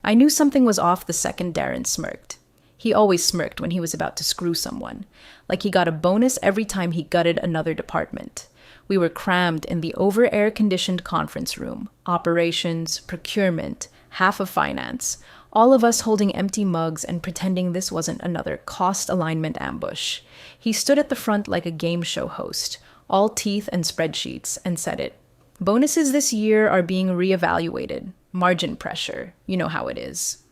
I knew something was off the second Darren smirked. He always smirked when he was about to screw someone, like he got a bonus every time he gutted another department. We were crammed in the over-air conditioned conference room, operations, procurement, half of finance, all of us holding empty mugs and pretending this wasn't another cost alignment ambush. He stood at the front like a game show host, all teeth and spreadsheets, and said it. Bonuses this year are being reevaluated. Margin pressure. You know how it is.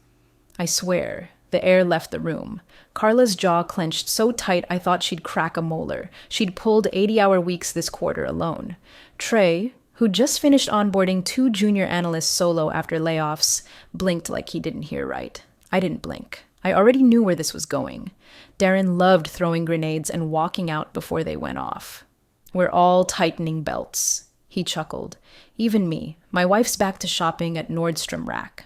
I swear, the air left the room. Carla's jaw clenched so tight I thought she'd crack a molar. She'd pulled 80-hour weeks this quarter alone. Trey, who just finished onboarding 2 junior analysts solo after layoffs, blinked like he didn't hear right. I didn't blink. I already knew where this was going. Darren loved throwing grenades and walking out before they went off. We're all tightening belts. He chuckled. Even me. My wife's back to shopping at Nordstrom Rack.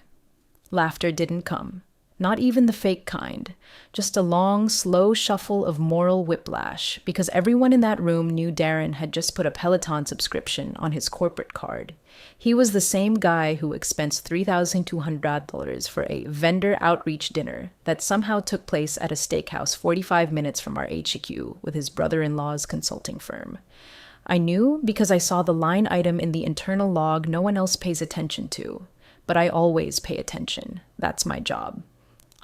Laughter didn't come. Not even the fake kind. Just a long, slow shuffle of moral whiplash, because everyone in that room knew Darren had just put a Peloton subscription on his corporate card. He was the same guy who expensed $3,200 for a vendor outreach dinner that somehow took place at a steakhouse 45 minutes from our HQ with his brother-in-law's consulting firm. I knew because I saw the line item in the internal log no one else pays attention to. But I always pay attention. That's my job.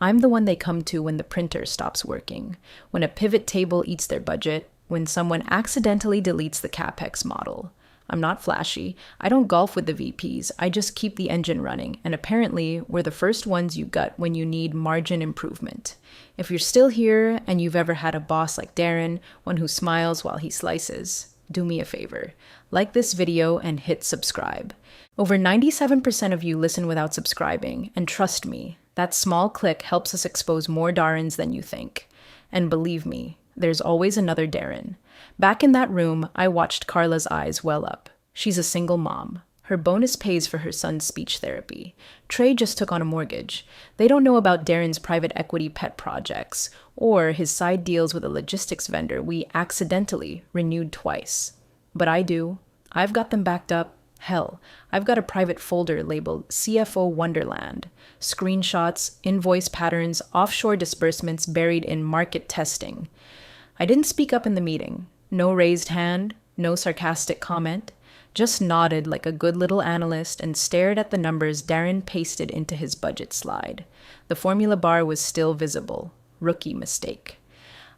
I'm the one they come to when the printer stops working, when a pivot table eats their budget, when someone accidentally deletes the CapEx model. I'm not flashy. I don't golf with the VPs. I just keep the engine running, and apparently we're the first ones you gut when you need margin improvement. If you're still here and you've ever had a boss like Darren, one who smiles while he slices, do me a favor. Like this video and hit subscribe. Over 97% of you listen without subscribing, and trust me, that small click helps us expose more Darrens than you think. And believe me, there's always another Darren. Back in that room, I watched Carla's eyes well up. She's a single mom. Her bonus pays for her son's speech therapy. Trey just took on a mortgage. They don't know about Darren's private equity pet projects, or his side deals with a logistics vendor we accidentally renewed twice. But I do. I've got them backed up. Hell, I've got a private folder labeled CFO Wonderland. Screenshots, invoice patterns, offshore disbursements buried in market testing. I didn't speak up in the meeting. No raised hand, no sarcastic comment. Just nodded like a good little analyst and stared at the numbers Darren pasted into his budget slide. The formula bar was still visible. Rookie mistake.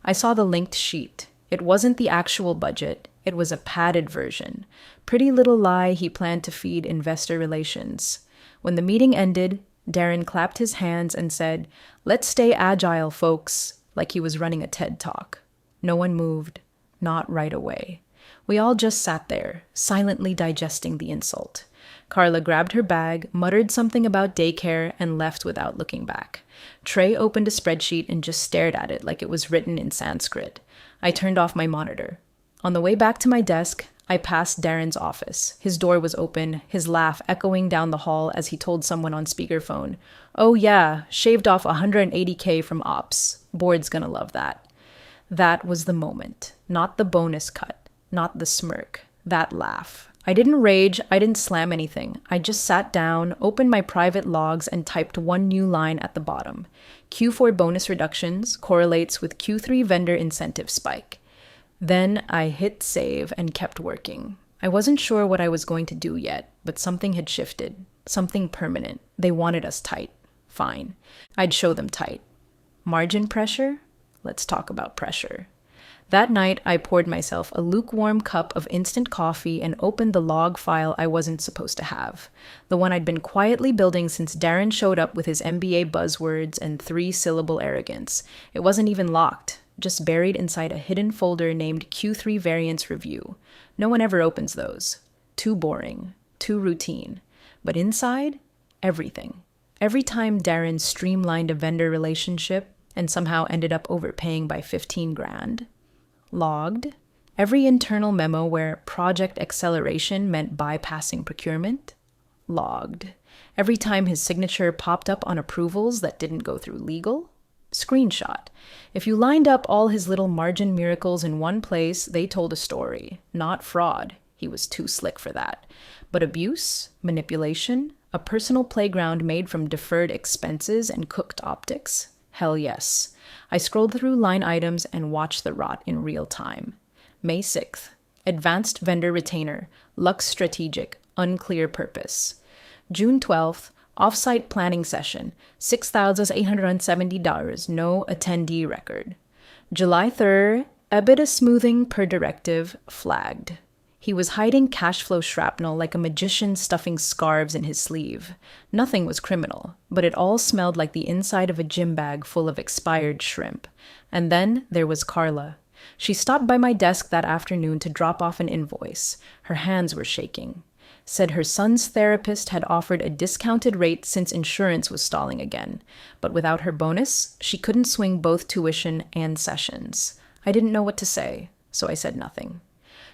I saw the linked sheet. It wasn't the actual budget. It was a padded version. Pretty little lie he planned to feed investor relations. When the meeting ended, Darren clapped his hands and said, "Let's stay agile, folks," like he was running a TED Talk. No one moved. Not right away. We all just sat there, silently digesting the insult. Carla grabbed her bag, muttered something about daycare, and left without looking back. Trey opened a spreadsheet and just stared at it like it was written in Sanskrit. I turned off my monitor. On the way back to my desk, I passed Darren's office. His door was open, his laugh echoing down the hall as he told someone on speakerphone, "Oh yeah, shaved off $180K from ops. Board's gonna love that." That was the moment. Not the bonus cut. Not the smirk. That laugh. I didn't rage, I didn't slam anything. I just sat down, opened my private logs, and typed one new line at the bottom. Q4 bonus reductions correlates with Q3 vendor incentive spike. Then I hit save and kept working. I wasn't sure what I was going to do yet, but something had shifted. Something permanent. They wanted us tight. Fine. I'd show them tight. Margin pressure? Let's talk about pressure. That night, I poured myself a lukewarm cup of instant coffee and opened the log file I wasn't supposed to have. The one I'd been quietly building since Darren showed up with his MBA buzzwords and 3-syllable arrogance. It wasn't even locked, just buried inside a hidden folder named Q3 Variance Review. No one ever opens those. Too boring. Too routine. But inside, everything. Every time Darren streamlined a vendor relationship and somehow ended up overpaying by 15 grand. Logged. Every internal memo where project acceleration meant bypassing procurement. Logged. Every time his signature popped up on approvals that didn't go through legal. Screenshot. If you lined up all his little margin miracles in one place, they told a story. Not fraud. He was too slick for that. But abuse, manipulation, A personal playground made from deferred expenses and cooked optics? Hell yes. I scrolled through line items and watched the rot in real time. May 6th. Advanced vendor retainer. Lux strategic. Unclear purpose. June 12th. Offsite planning session. $6,870. No attendee record. July 3rd. EBITDA smoothing per directive flagged. He was hiding cash flow shrapnel like a magician stuffing scarves in his sleeve. Nothing was criminal, but it all smelled like the inside of a gym bag full of expired shrimp. And then there was Carla. She stopped by my desk that afternoon to drop off an invoice. Her hands were shaking. Said her son's therapist had offered a discounted rate since insurance was stalling again. But without her bonus, she couldn't swing both tuition and sessions. I didn't know what to say, so I said nothing.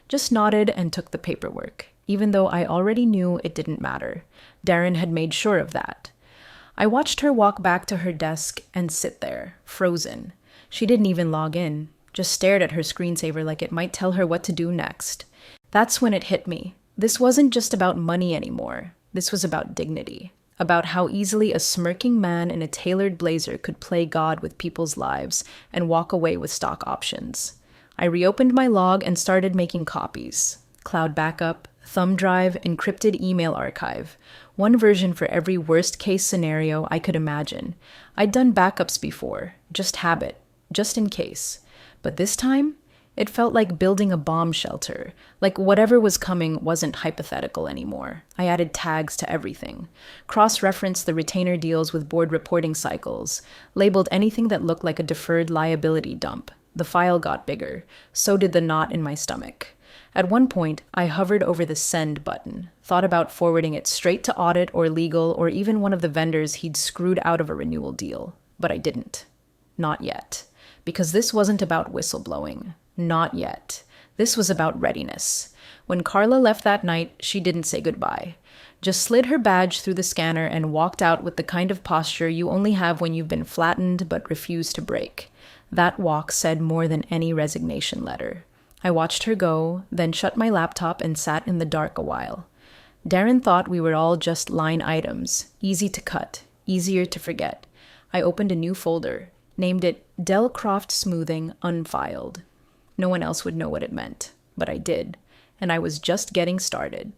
Just nodded and took the paperwork, even though I already knew it didn't matter. Darren had made sure of that. I watched her walk back to her desk and sit there, frozen. She didn't even log in, just stared at her screensaver like it might tell her what to do next. That's when it hit me. This wasn't just about money anymore. This was about dignity. About how easily a smirking man in a tailored blazer could play God with people's lives and walk away with stock options. I reopened my log and started making copies. Cloud backup, thumb drive, encrypted email archive. One version for every worst-case scenario I could imagine. I'd done backups before, just habit, just in case. But this time, it felt like building a bomb shelter, like whatever was coming wasn't hypothetical anymore. I added tags to everything, cross-referenced the retainer deals with board reporting cycles, labeled anything that looked like a deferred liability dump. The file got bigger. So did the knot in my stomach. At one point, I hovered over the send button, thought about forwarding it straight to audit or legal or even one of the vendors he'd screwed out of a renewal deal. But I didn't. Not yet. Because this wasn't about whistleblowing. Not yet. This was about readiness. When Carla left that night, she didn't say goodbye. Just slid her badge through the scanner and walked out with the kind of posture you only have when you've been flattened but refuse to break. That walk said more than any resignation letter. I watched her go, then shut my laptop and sat in the dark a while. Darren thought we were all just line items, easy to cut, easier to forget. I opened a new folder, named it Delcroft Smoothing Unfiled. No one else would know what it meant, but I did, and I was just getting started.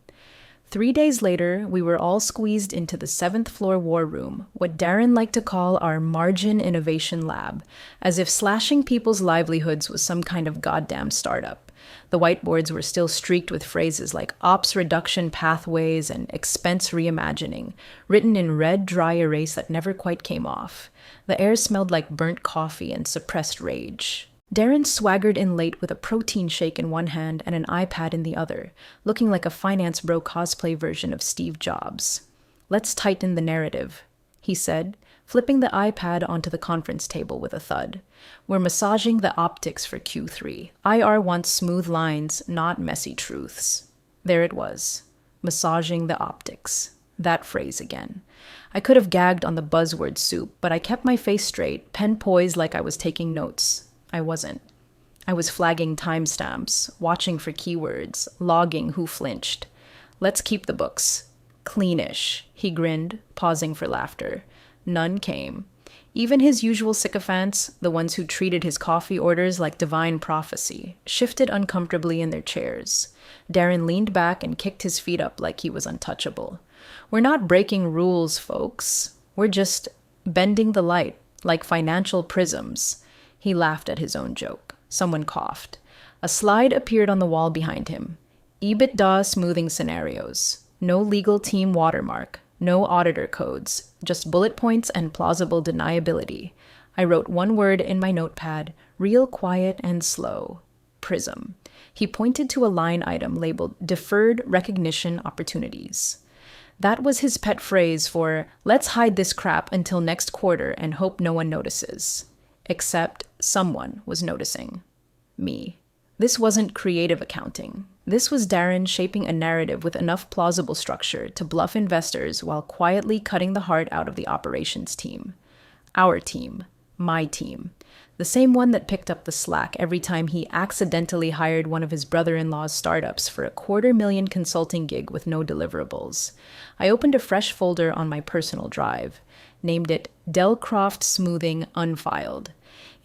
3 days later, we were all squeezed into the 7th floor war room, what Darren liked to call our margin innovation lab, as if slashing people's livelihoods was some kind of goddamn startup. The whiteboards were still streaked with phrases like ops reduction pathways and expense reimagining, written in red, dry erase that never quite came off. The air smelled like burnt coffee and suppressed rage. Darren swaggered in late with a protein shake in one hand and an iPad in the other, looking like a finance bro cosplay version of Steve Jobs. "Let's tighten the narrative," he said, flipping the iPad onto the conference table with a thud. "We're massaging the optics for Q3. IR wants smooth lines, not messy truths." There it was. Massaging the optics. That phrase again. I could have gagged on the buzzword soup, but I kept my face straight, pen poised like I was taking notes. I wasn't. I was flagging timestamps, watching for keywords, logging who flinched. "Let's keep the books. Cleanish," he grinned, pausing for laughter. None came. Even his usual sycophants, the ones who treated his coffee orders like divine prophecy, shifted uncomfortably in their chairs. Darren leaned back and kicked his feet up like he was untouchable. "We're not breaking rules, folks. We're just bending the light, like financial prisms." He laughed at his own joke. Someone coughed. A slide appeared on the wall behind him. EBITDA smoothing scenarios. No legal team watermark. No auditor codes. Just bullet points and plausible deniability. I wrote one word in my notepad, real quiet and slow. Prism. He pointed to a line item labeled Deferred Recognition Opportunities. That was his pet phrase for, let's hide this crap until next quarter and hope no one notices. Except someone was noticing. Me. This wasn't creative accounting. This was Darren shaping a narrative with enough plausible structure to bluff investors while quietly cutting the heart out of the operations team. Our team. My team. The same one that picked up the slack every time he accidentally hired one of his brother-in-law's startups for a $250,000 consulting gig with no deliverables. I opened a fresh folder on my personal drive, named it Delcroft Smoothing Unfiled.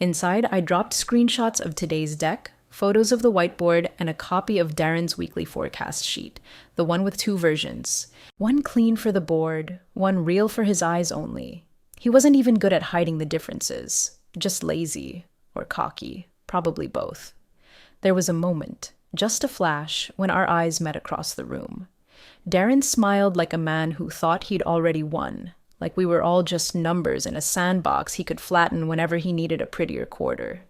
Inside, I dropped screenshots of today's deck, photos of the whiteboard, and a copy of Darren's weekly forecast sheet, the one with 2 versions. One clean for the board, one real for his eyes only. He wasn't even good at hiding the differences. Just lazy or cocky, probably both. There was a moment, just a flash, when our eyes met across the room. Darren smiled like a man who thought he'd already won, like we were all just numbers in a sandbox he could flatten whenever he needed a prettier quarter.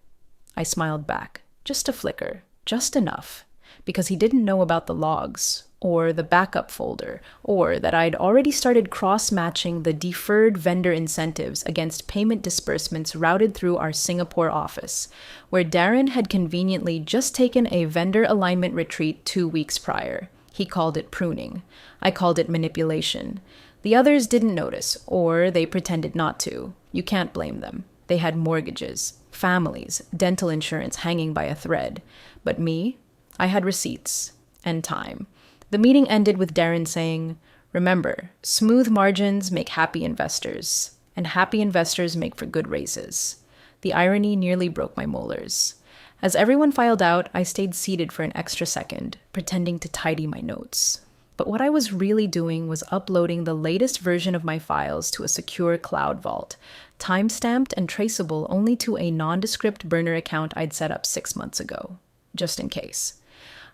I smiled back, just a flicker, just enough, because he didn't know about the logs, or the backup folder, or that I'd already started cross-matching the deferred vendor incentives against payment disbursements routed through our Singapore office, where Darren had conveniently just taken a vendor alignment retreat 2 weeks prior. He called it pruning. I called it manipulation. The others didn't notice, or they pretended not to. You can't blame them. They had mortgages, families, dental insurance hanging by a thread. But me, I had receipts and time. The meeting ended with Darren saying, "Remember, smooth margins make happy investors, and happy investors make for good raises." The irony nearly broke my molars. As everyone filed out, I stayed seated for an extra second, pretending to tidy my notes. But what I was really doing was uploading the latest version of my files to a secure cloud vault, time-stamped and traceable only to a nondescript burner account I'd set up 6 months ago, just in case.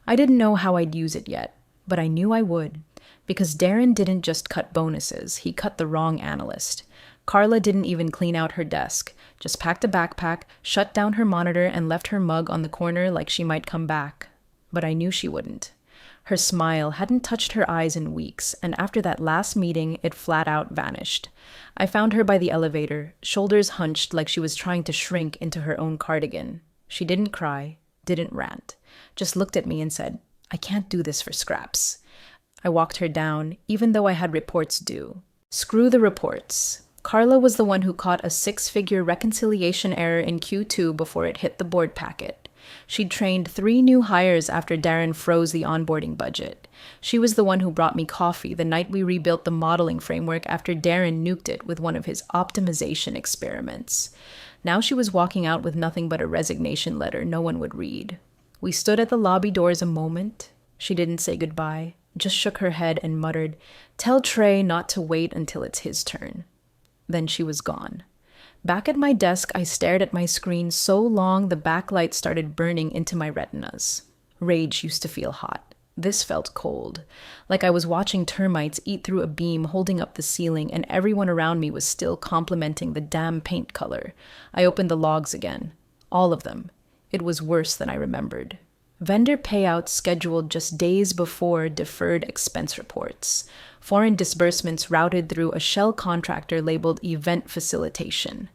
I didn't know how I'd use it yet, but I knew I would, because Darren didn't just cut bonuses, he cut the wrong analyst. Carla didn't even clean out her desk, just packed a backpack, shut down her monitor, and left her mug on the corner like she might come back. But I knew she wouldn't. Her smile hadn't touched her eyes in weeks, and after that last meeting, it flat out vanished. I found her by the elevator, shoulders hunched like she was trying to shrink into her own cardigan. She didn't cry, didn't rant, just looked at me and said, "I can't do this for scraps." I walked her down, even though I had reports due. Screw the reports. Carla was the one who caught a 6-figure reconciliation error in Q2 before it hit the board packet. She'd trained 3 new hires after Darren froze the onboarding budget. She was the one who brought me coffee the night we rebuilt the modeling framework after Darren nuked it with one of his optimization experiments. Now she was walking out with nothing but a resignation letter no one would read. We stood at the lobby doors a moment. She didn't say goodbye, just shook her head and muttered, "Tell Trey not to wait until it's his turn." Then she was gone. Back at my desk, I stared at my screen so long the backlight started burning into my retinas. Rage used to feel hot. This felt cold, like I was watching termites eat through a beam holding up the ceiling and everyone around me was still complimenting the damn paint color. I opened the logs again. All of them. It was worse than I remembered. Vendor payouts scheduled just days before deferred expense reports. Foreign disbursements routed through a shell contractor labeled event facilitation.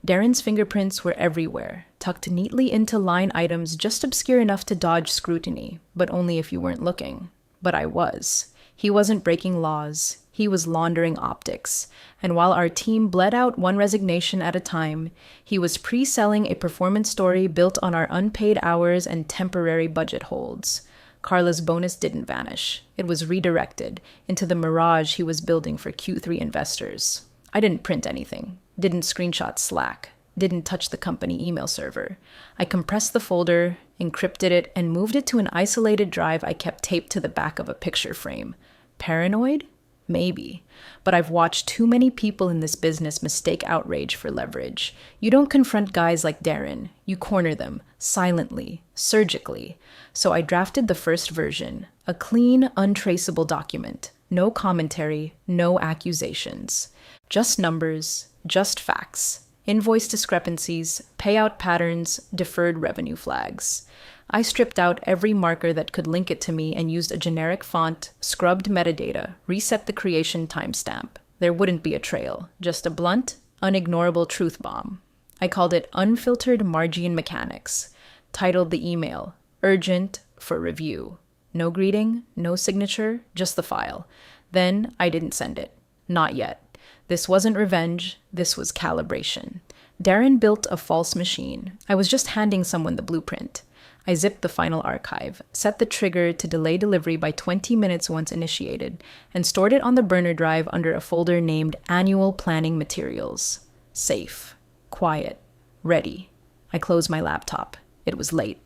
Darren's fingerprints were everywhere, tucked neatly into line items just obscure enough to dodge scrutiny, but only if you weren't looking. But I was. He wasn't breaking laws. He was laundering optics. And while our team bled out one resignation at a time, he was pre-selling a performance story built on our unpaid hours and temporary budget holds. Carla's bonus didn't vanish. It was redirected into the mirage he was building for Q3 investors. I didn't print anything, didn't screenshot Slack, didn't touch the company email server. I compressed the folder, encrypted it, and moved it to an isolated drive I kept taped to the back of a picture frame. Paranoid? Maybe. But I've watched too many people in this business mistake outrage for leverage. You don't confront guys like Darren. You corner them, silently, surgically. So I drafted the first version, a clean, untraceable document. No commentary, no accusations. Just numbers, just facts. Invoice discrepancies, payout patterns, deferred revenue flags. I stripped out every marker that could link it to me and used a generic font, scrubbed metadata, reset the creation timestamp. There wouldn't be a trail, just a blunt, unignorable truth bomb. I called it Unfiltered Margian Mechanics, titled the email, Urgent for Review. No greeting, no signature, just the file. Then I didn't send it. Not yet. This wasn't revenge, this was calibration. Darren built a false machine. I was just handing someone the blueprint. I zipped the final archive, set the trigger to delay delivery by 20 minutes once initiated, and stored it on the burner drive under a folder named Annual Planning Materials. Safe. Quiet. Ready. I closed my laptop. It was late.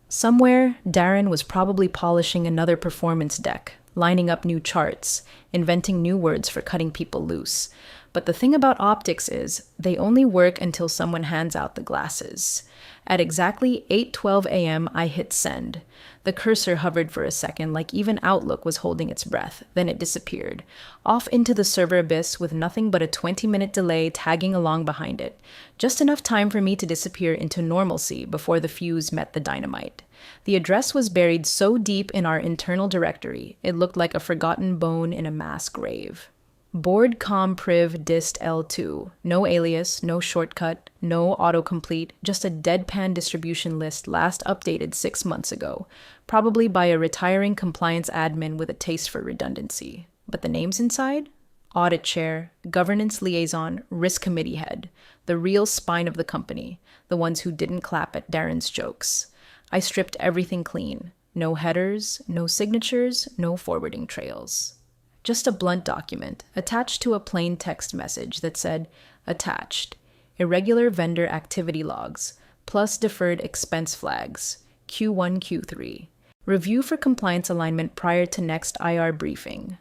Somewhere, Darren was probably polishing another performance deck, lining up new charts, inventing new words for cutting people loose. But the thing about optics is, they only work until someone hands out the glasses. At exactly 8:12 a.m., I hit send. The cursor hovered for a second, like even Outlook was holding its breath. Then it disappeared, off into the server abyss with nothing but a 20-minute delay tagging along behind it. Just enough time for me to disappear into normalcy before the fuse met the dynamite. The address was buried so deep in our internal directory, it looked like a forgotten bone in a mass grave. Board com priv dist L2. No alias, no shortcut, no autocomplete, just a deadpan distribution list last updated 6 months ago, probably by a retiring compliance admin with a taste for redundancy. But the names inside? Audit chair, governance liaison, risk committee head, the real spine of the company, the ones who didn't clap at Darren's jokes. I stripped everything clean. No headers, no signatures, no forwarding trails. Just a blunt document, attached to a plain text message that said, attached, irregular vendor activity logs, plus deferred expense flags, Q1, Q3. Review for compliance alignment prior to next IR briefing.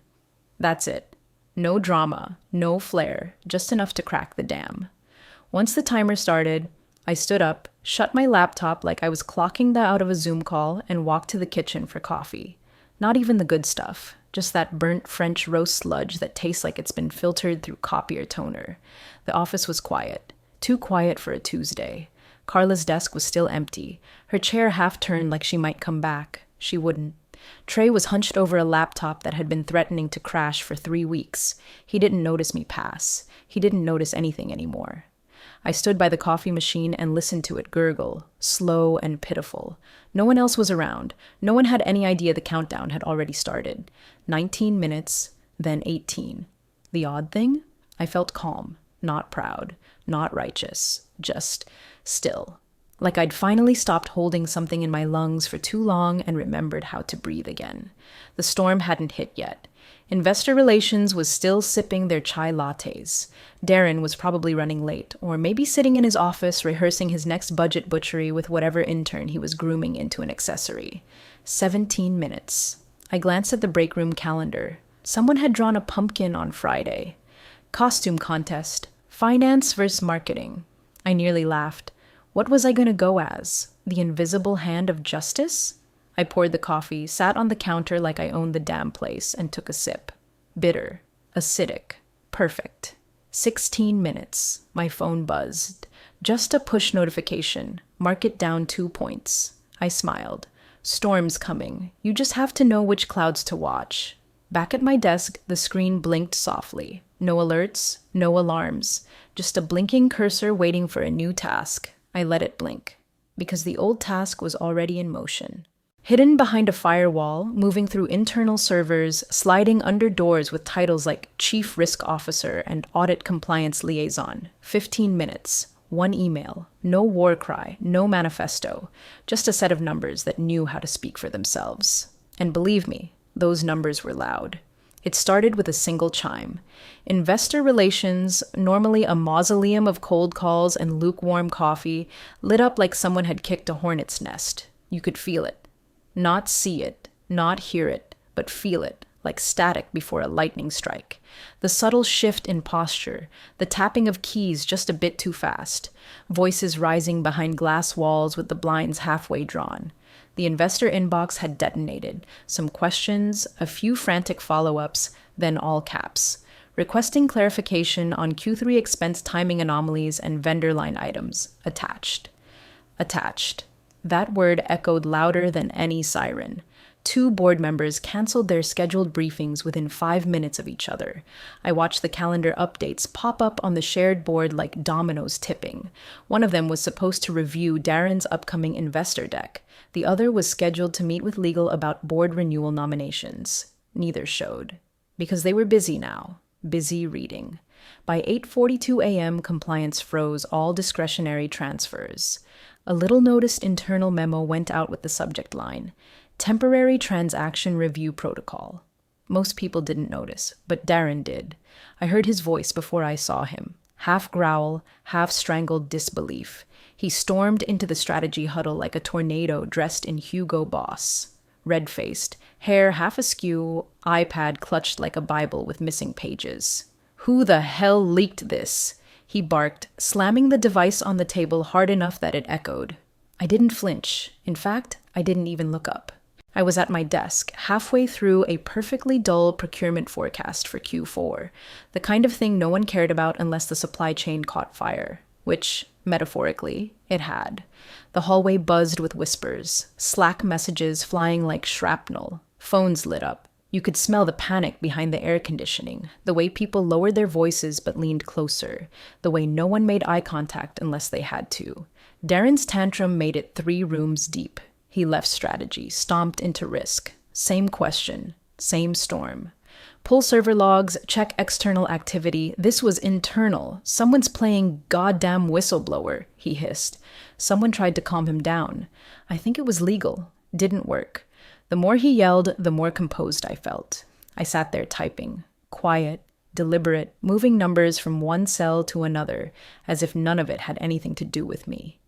That's it. No drama, no flair, just enough to crack the dam. Once the timer started, I stood up, shut my laptop like I was clocking out of a Zoom call, and walked to the kitchen for coffee. Not even the good stuff. Just that burnt French roast sludge that tastes like it's been filtered through copier toner. The office was quiet. Too quiet for a Tuesday. Carla's desk was still empty, her chair half-turned like she might come back. She wouldn't. Trey was hunched over a laptop that had been threatening to crash for 3 weeks. He didn't notice me pass. He didn't notice anything anymore. I stood by the coffee machine and listened to it gurgle, slow and pitiful. No one else was around. No one had any idea the countdown had already started. 19 minutes, then 18. The odd thing? I felt calm, not proud, not righteous, just still. Like I'd finally stopped holding something in my lungs for too long and remembered how to breathe again. The storm hadn't hit yet. Investor relations was still sipping their chai lattes. Darren was probably running late, or maybe sitting in his office rehearsing his next budget butchery with whatever intern he was grooming into an accessory. 17 minutes. I glanced at the break room calendar. Someone had drawn a pumpkin on Friday. Costume contest. Finance versus marketing. I nearly laughed. What was I going to go as? The invisible hand of justice? I poured the coffee, sat on the counter like I owned the damn place, and took a sip. Bitter. Acidic. Perfect. 16 minutes. My phone buzzed. Just a push notification. Mark it down 2 points. I smiled. Storm's coming. You just have to know which clouds to watch. Back at my desk, the screen blinked softly. No alerts, no alarms. Just a blinking cursor waiting for a new task. I let it blink, because the old task was already in motion. Hidden behind a firewall, moving through internal servers, sliding under doors with titles like Chief Risk Officer and Audit Compliance Liaison. 15 minutes. 1 email. No war cry, no manifesto. Just a set of numbers that knew how to speak for themselves. And believe me, those numbers were loud. It started with a single chime. Investor relations, normally a mausoleum of cold calls and lukewarm coffee, lit up like someone had kicked a hornet's nest. You could feel it. Not see it, not hear it, but feel it, like static before a lightning strike. The subtle shift in posture, the tapping of keys just a bit too fast, voices rising behind glass walls with the blinds halfway drawn. The investor inbox had detonated. Some questions, a few frantic follow-ups, then all caps. Requesting clarification on Q3 expense timing anomalies and vendor line items. Attached. Attached. That word echoed louder than any siren. 2 board members canceled their scheduled briefings within 5 minutes of each other. I watched the calendar updates pop up on the shared board like dominoes tipping. One of them was supposed to review Darren's upcoming investor deck. The other was scheduled to meet with legal about board renewal nominations. Neither showed. Because they were busy now. Busy reading. By 8:42 a.m., compliance froze all discretionary transfers. A little noticed internal memo went out with the subject line, Temporary Transaction Review Protocol. Most people didn't notice, but Darren did. I heard his voice before I saw him. Half growl, half strangled disbelief. He stormed into the strategy huddle like a tornado dressed in Hugo Boss. Red-faced, hair half askew, iPad clutched like a Bible with missing pages. "Who the hell leaked this?" he barked, slamming the device on the table hard enough that it echoed. I didn't flinch. In fact, I didn't even look up. I was at my desk, halfway through a perfectly dull procurement forecast for Q4, the kind of thing no one cared about unless the supply chain caught fire, which, metaphorically, it had. The hallway buzzed with whispers, Slack messages flying like shrapnel, phones lit up. You could smell the panic behind the air conditioning, the way people lowered their voices but leaned closer, the way no one made eye contact unless they had to. Darren's tantrum made it 3 rooms deep. He left strategy, stomped into risk. Same question, same storm. Pull server logs, check external activity. This was internal. Someone's playing goddamn whistleblower, he hissed. Someone tried to calm him down. I think it was legal. Didn't work. The more he yelled, the more composed I felt. I sat there typing, quiet, deliberate, moving numbers from one cell to another, as if none of it had anything to do with me.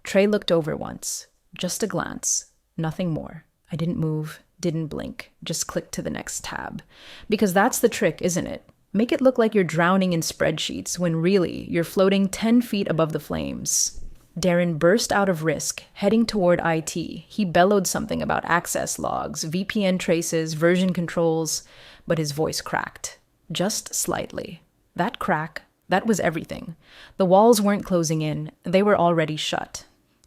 Trey looked over once. Just a glance. Nothing more. I didn't move, didn't blink, just clicked to the next tab. Because that's the trick, isn't it? Make it look like you're drowning in spreadsheets when really you're floating 10 feet above the flames. Darren burst out of risk, heading toward IT. He bellowed something about access logs, VPN traces, version controls, but his voice cracked. Just slightly. That crack, that was everything. The walls weren't closing in, they were already shut.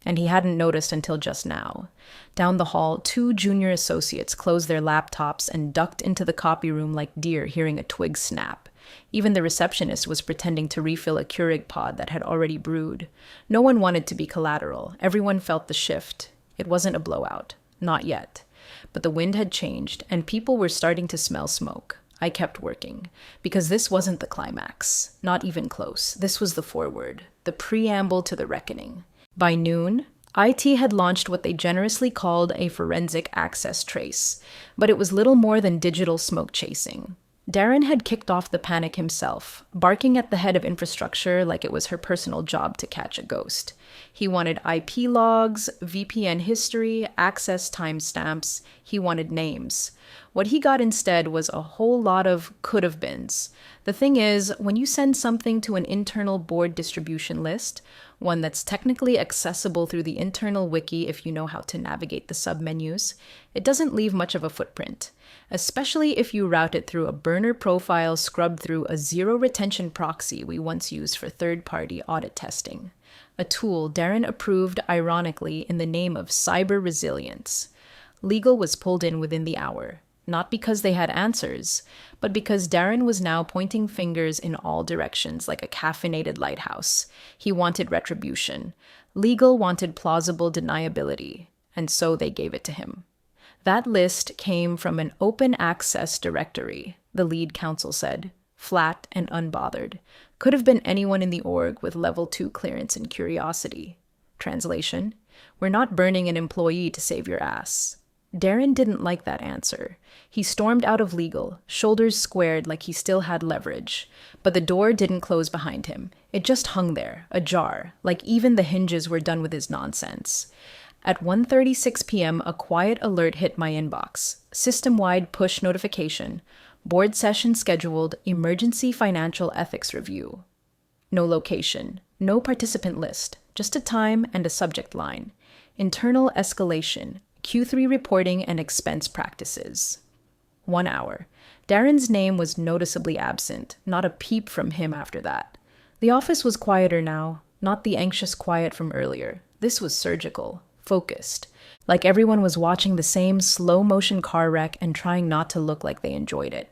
And he hadn't noticed until just now. Down the hall, 2 junior associates closed their laptops and ducked into the copy room like deer hearing a twig snap. Even the receptionist was pretending to refill a Keurig pod that had already brewed. No one wanted to be collateral. Everyone felt the shift. It wasn't a blowout. Not yet. But the wind had changed, and people were starting to smell smoke. I kept working, because this wasn't the climax. Not even close. This was the foreword, the preamble to the reckoning. By noon, IT had launched what they generously called a forensic access trace, but it was little more than digital smoke chasing. Darren had kicked off the panic himself, barking at the head of infrastructure like it was her personal job to catch a ghost. He wanted IP logs, VPN history, access timestamps. He wanted names. What he got instead was a whole lot of could-have beens. The thing is, when you send something to an internal board distribution list, one that's technically accessible through the internal wiki if you know how to navigate the submenus, it doesn't leave much of a footprint, especially if you route it through a burner profile scrubbed through a zero-retention proxy we once used for third-party audit testing. A tool Darren approved ironically in the name of cyber resilience. Legal was pulled in within the hour. Not because they had answers, but because Darren was now pointing fingers in all directions like a caffeinated lighthouse. He wanted retribution. Legal wanted plausible deniability, and so they gave it to him. That list came from an open access directory, the lead counsel said, flat and unbothered. Could have been anyone in the org with level 2 clearance and curiosity. Translation: we're not burning an employee to save your ass. Darren didn't like that answer. He stormed out of legal, shoulders squared like he still had leverage. But the door didn't close behind him. It just hung there, ajar, like even the hinges were done with his nonsense. At 1:36 p.m., a quiet alert hit my inbox. System-wide push notification. Board session scheduled, emergency financial ethics review. No location, no participant list, just a time and a subject line. Internal escalation. Q3 reporting and expense practices. 1 hour. Darren's name was noticeably absent, not a peep from him after that. The office was quieter now, not the anxious quiet from earlier. This was surgical, focused, like everyone was watching the same slow-motion car wreck and trying not to look like they enjoyed it.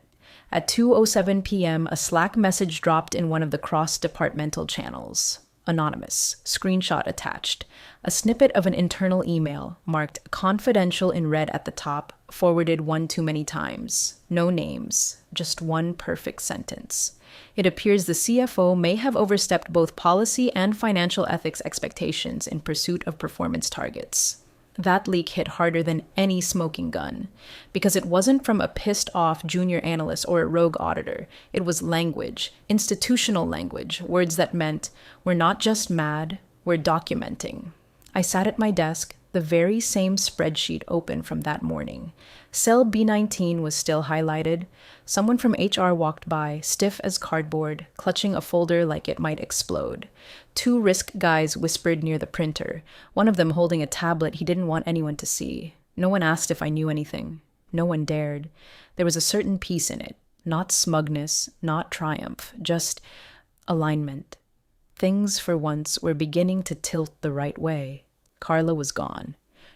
At 2:07 p.m., a Slack message dropped in one of the cross-departmental channels. Anonymous. Screenshot attached. A snippet of an internal email marked confidential in red at the top, forwarded one too many times. No names, just one perfect sentence. It appears the CFO may have overstepped both policy and financial ethics expectations in pursuit of performance targets. That leak hit harder than any smoking gun, because it wasn't from a pissed-off junior analyst or a rogue auditor. It was language, institutional language, words that meant, we're not just mad, we're documenting. I sat at my desk, the very same spreadsheet open from that morning. Cell B19 was still highlighted. Someone from HR walked by, stiff as cardboard, clutching a folder like it might explode. Two risk guys whispered near the printer, one of them holding a tablet he didn't want anyone to see. No one asked if I knew anything. No one dared. There was a certain peace in it. Not smugness, not triumph, just alignment. Things, for once, were beginning to tilt the right way. Carla was gone.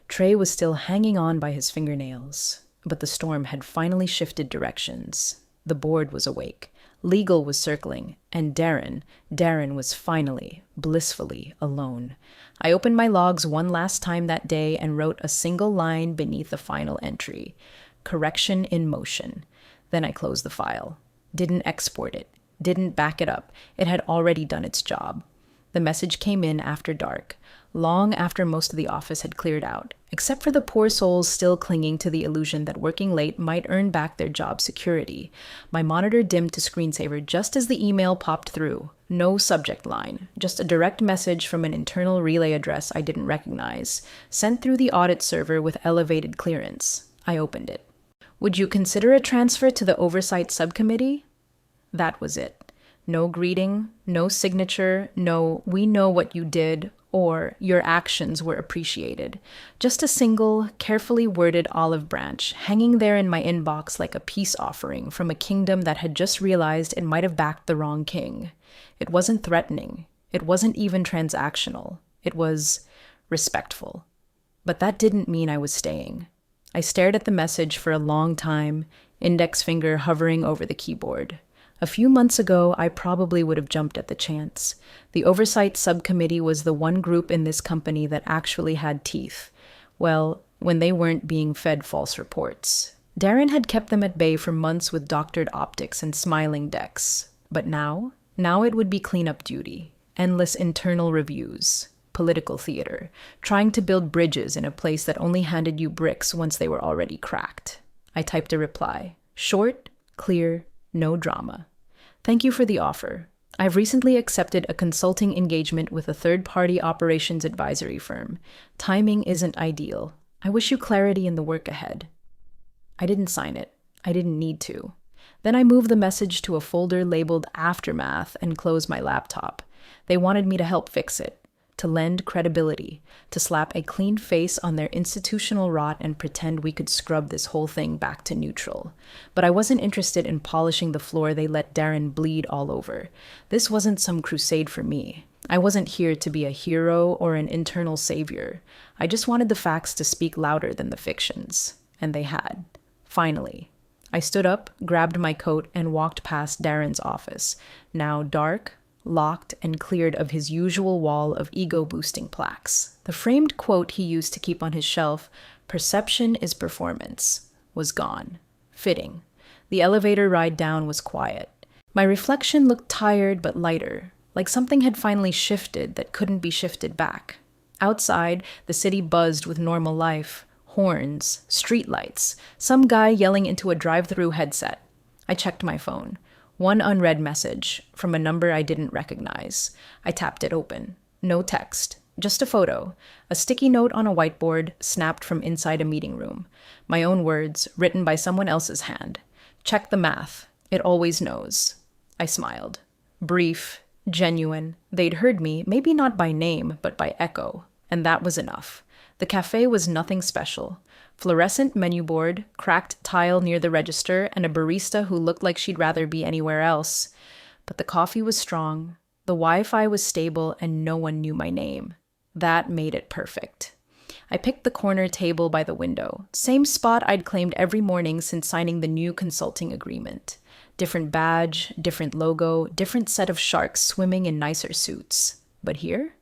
Trey was still hanging on by his fingernails. But the storm had finally shifted directions. The board was awake. Legal was circling. And Darren was finally, blissfully alone. I opened my logs one last time that day and wrote a single line beneath the final entry. Correction in motion. Then I closed the file. Didn't export it. Didn't back it up. It had already done its job. The message came in after dark, long after most of the office had cleared out, except for the poor souls still clinging to the illusion that working late might earn back their job security. My monitor dimmed to screensaver just as the email popped through. No subject line, just a direct message from an internal relay address I didn't recognize, sent through the audit server with elevated clearance. I opened it. Would you consider a transfer to the oversight subcommittee? That was it. No greeting, no signature, no "we know what you did" or "your actions were appreciated." Just a single, carefully worded olive branch hanging there in my inbox like a peace offering from a kingdom that had just realized it might have backed the wrong king. It wasn't threatening. It wasn't even transactional. It was respectful. But that didn't mean I was staying. I stared at the message for a long time, index finger hovering over the keyboard. A few months ago, I probably would have jumped at the chance. The oversight subcommittee was the one group in this company that actually had teeth. Well, when they weren't being fed false reports. Darren had kept them at bay for months with doctored optics and smiling decks. But now it would be cleanup duty. Endless internal reviews. Political theater. Trying to build bridges in a place that only handed you bricks once they were already cracked. I typed a reply. Short, clear, no drama. Thank you for the offer. I've recently accepted a consulting engagement with a third-party operations advisory firm. Timing isn't ideal. I wish you clarity in the work ahead. I didn't sign it. I didn't need to. Then I moved the message to a folder labeled Aftermath and closed my laptop. They wanted me to help fix it, to lend credibility, to slap a clean face on their institutional rot and pretend we could scrub this whole thing back to neutral. But I wasn't interested in polishing the floor they let Darren bleed all over. This wasn't some crusade for me. I wasn't here to be a hero or an internal savior. I just wanted the facts to speak louder than the fictions. And they had. Finally. I stood up, grabbed my coat, and walked past Darren's office, now dark, locked, and cleared of his usual wall of ego-boosting plaques. The framed quote he used to keep on his shelf, "Perception is performance," was gone. Fitting. The elevator ride down was quiet. My reflection looked tired but lighter, like something had finally shifted that couldn't be shifted back. Outside, the city buzzed with normal life. Horns, streetlights, some guy yelling into a drive-through headset. I checked my phone. One unread message from a number I didn't recognize. I tapped it open. No text, just a photo. A sticky note on a whiteboard, snapped from inside a meeting room. My own words, written by someone else's hand. Check the math. It always knows. I smiled. Brief, genuine. They'd heard me, maybe not by name, but by echo. And that was enough. The cafe was nothing special. Fluorescent menu board, cracked tile near the register, and a barista who looked like she'd rather be anywhere else. But the coffee was strong, the Wi-Fi was stable, and no one knew my name. That made it perfect. I picked the corner table by the window, same spot I'd claimed every morning since signing the new consulting agreement. Different badge, different logo, different set of sharks swimming in nicer suits. But here,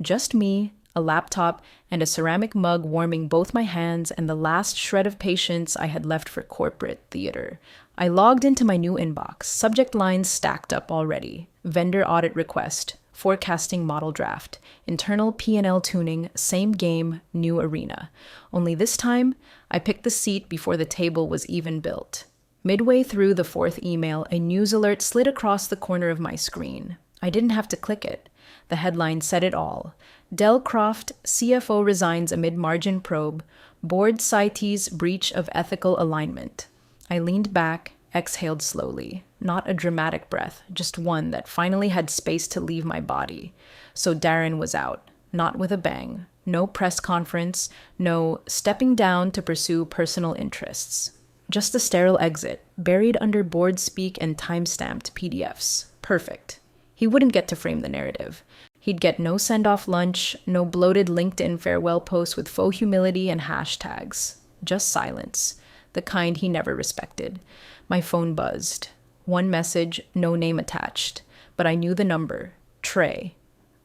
just me, a laptop, and a ceramic mug warming both my hands and the last shred of patience I had left for corporate theater. I logged into my new inbox, subject lines stacked up already. Vendor audit request, forecasting model draft, internal P&L tuning, same game, new arena. Only this time, I picked the seat before the table was even built. Midway through the fourth email, a news alert slid across the corner of my screen. I didn't have to click it. The headline said it all. Del Croft, CFO resigns amid margin probe. Board cites breach of ethical alignment. I leaned back, exhaled slowly. Not a dramatic breath, just one that finally had space to leave my body. So Darren was out, not with a bang. No press conference, no stepping down to pursue personal interests. Just a sterile exit, buried under board speak and time-stamped PDFs. Perfect. He wouldn't get to frame the narrative. He'd get no send-off lunch, no bloated LinkedIn farewell posts with faux humility and hashtags. Just silence, the kind he never respected. My phone buzzed. One message, no name attached. But I knew the number. Trey.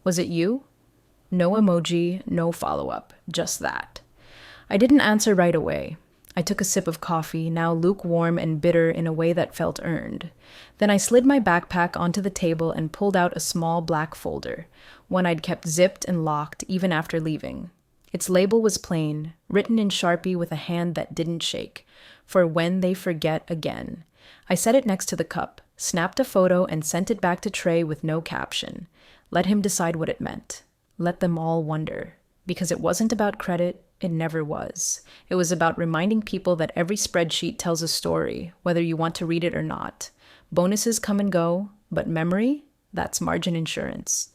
Was it you? No emoji, no follow-up. Just that. I didn't answer right away. I took a sip of coffee, now lukewarm and bitter in a way that felt earned. Then I slid my backpack onto the table and pulled out a small black folder, one I'd kept zipped and locked even after leaving. Its label was plain, written in Sharpie with a hand that didn't shake, for when they forget again. I set it next to the cup, snapped a photo, and sent it back to Trey with no caption. Let him decide what it meant. Let them all wonder. Because it wasn't about credit, it never was. It was about reminding people that every spreadsheet tells a story, whether you want to read it or not. Bonuses come and go, but memory? That's margin insurance.